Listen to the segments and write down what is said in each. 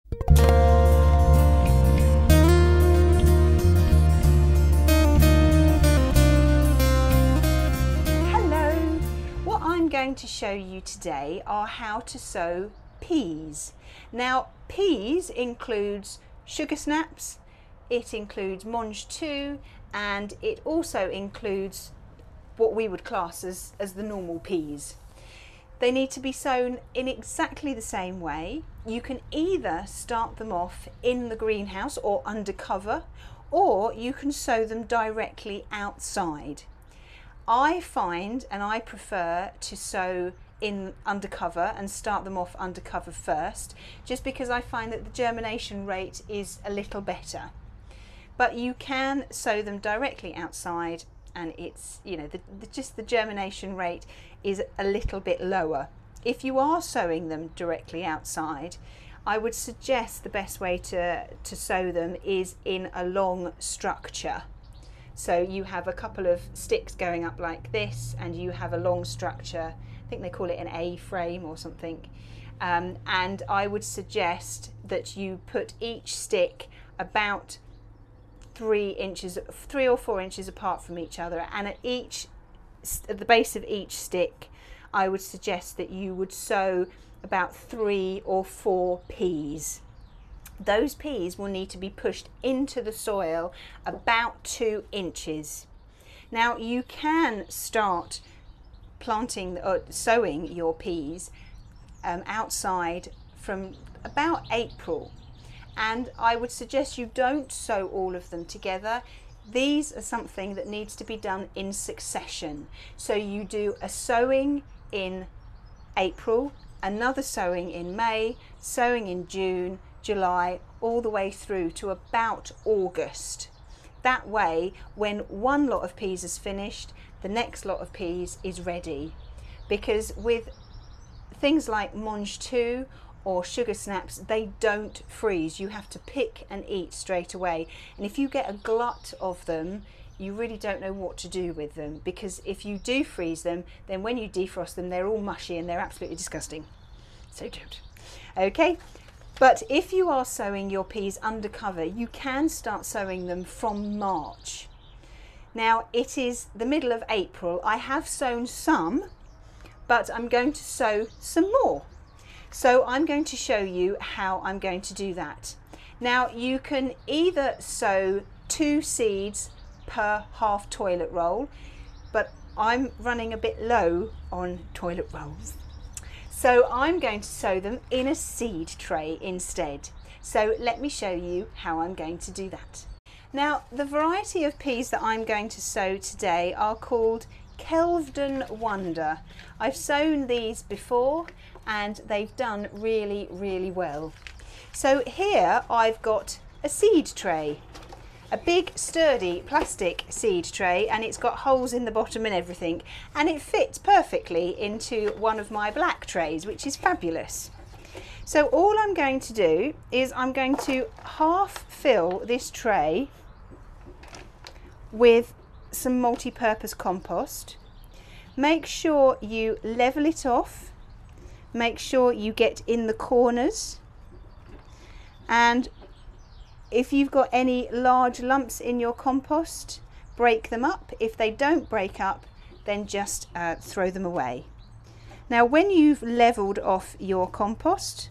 Hello! What I'm going to show you today are how to sow peas. Now, peas includes sugar snaps, it includes mange 2, and it also includes what we would class as the normal peas. They need to be sown in exactly the same way. You can either start them off in the greenhouse or undercover, or you can sow them directly outside. I find and I prefer to sow in undercover and start them off undercover first, just because I find that the germination rate is a little better. But you can sow them directly outside, and it's, you know, just the germination rate is a little bit lower. If you are sowing them directly outside, I would suggest the best way to sow them is in a long structure. So you have a couple of sticks going up like this, and you have a long structure. I think they call it an A-frame or something. And I would suggest that you put each stick about 3 or 4 inches apart from each other, and at the base of each stick I would suggest that you would sow about 3 or 4 peas. Those peas will need to be pushed into the soil about 2 inches. Now you can start planting or sowing your peas outside from about April. And I would suggest you don't sow all of them together. These are something that needs to be done in succession. So you do a sowing in April, another sowing in May, sowing in June, July, all the way through to about August. That way, when one lot of peas is finished, the next lot of peas is ready. Because with things like mange 2 or sugar snaps, they don't freeze. You have to pick and eat straight away. And if you get a glut of them, you really don't know what to do with them, because if you do freeze them, then when you defrost them, they're all mushy and they're absolutely disgusting. So don't. Okay, but if you are sowing your peas undercover, you can start sowing them from March. Now it is the middle of April. I have sown some, but I'm going to sow some more. So I'm going to show you how I'm going to do that. Now you can either sow 2 seeds per half toilet roll, but I'm running a bit low on toilet rolls. So I'm going to sow them in a seed tray instead. So let me show you how I'm going to do that. Now the variety of peas that I'm going to sow today are called Kelvedon Wonder. I've sown these before and they've done really, really well. So here I've got a seed tray, a big sturdy plastic seed tray, and it's got holes in the bottom and everything, and it fits perfectly into one of my black trays, which is fabulous. So all I'm going to do is I'm going to half fill this tray with some multi-purpose compost. Make sure you level it off, make sure you get in the corners, and if you've got any large lumps in your compost, break them up. If they don't break up, then just throw them away. Now when you've leveled off your compost,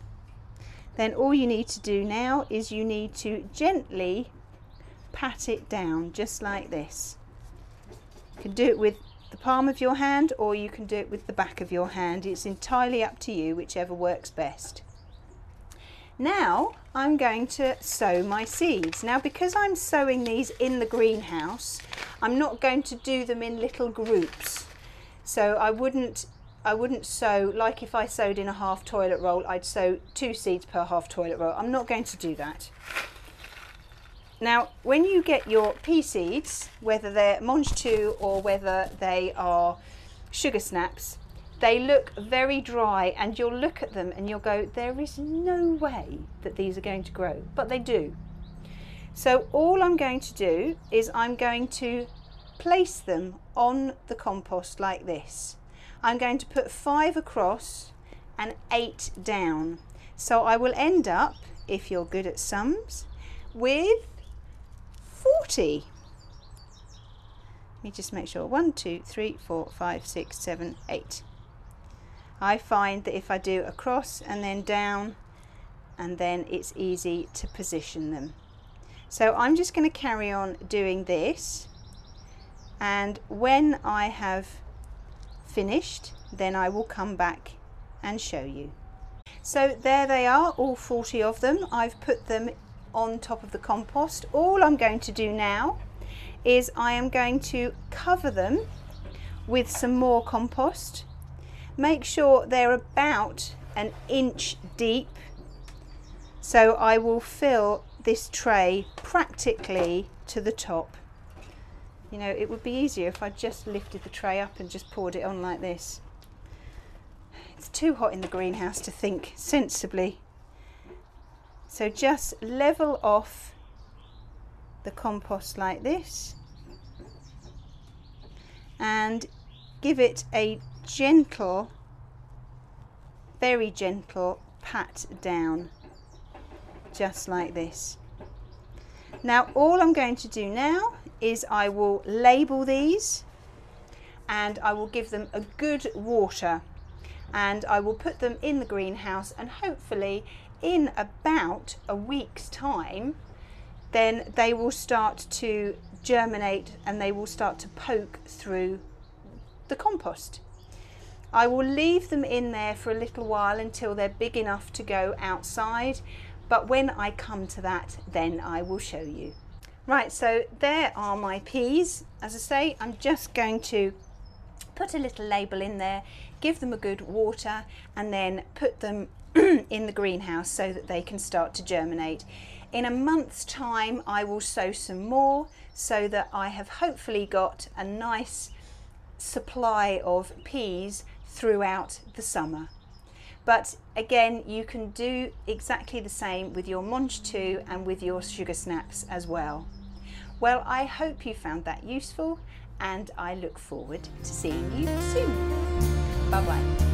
then all you need to do now is you need to gently pat it down, just like this. You can do it with the palm of your hand, or you can do it with the back of your hand. It's entirely up to you, whichever works best. Now I'm going to sow my seeds. Now because I'm sowing these in the greenhouse, I'm not going to do them in little groups. So I wouldn't sow, like if I sowed in a half toilet roll, I'd sow 2 seeds per half toilet roll. I'm not going to do that. Now, when you get your pea seeds, whether they're mange 2 or whether they are sugar snaps, they look very dry, and you'll look at them and you'll go, there is no way that these are going to grow, but they do. So all I'm going to do is I'm going to place them on the compost like this. I'm going to put 5 across and 8 down. So I will end up if you're good at sums, with 40. Let me just make sure. 1, 2, 3, 4, 5, 6, 7, 8. I find that if I do across and then down, and then it's easy to position them. So I'm just going to carry on doing this, and when I have finished, then I will come back and show you. So there they are, all 40 of them. I've put them on top of the compost. All I'm going to do now is I am going to cover them with some more compost. Make sure they're about an inch deep. So I will fill this tray practically to the top. You know, it would be easier if I just lifted the tray up and just poured it on like this. It's too hot in the greenhouse to think sensibly. So just level off the compost like this and give it a gentle, very gentle pat down, just like this. Now all I'm going to do now is I will label these and I will give them a good water, and I will put them in the greenhouse, and hopefully in about a week's time then they will start to germinate and they will start to poke through the compost. I will leave them in there for a little while until they're big enough to go outside, but when I come to that, then I will show you. Right, so there are my peas. As I say, I'm just going to put a little label in there, give them a good water, and then put them in the greenhouse so that they can start to germinate. In a month's time, I will sow some more so that I have hopefully got a nice supply of peas throughout the summer. But again, you can do exactly the same with your Monge 2 and with your sugar snaps as well. Well, I hope you found that useful, and I look forward to seeing you soon. Bye bye.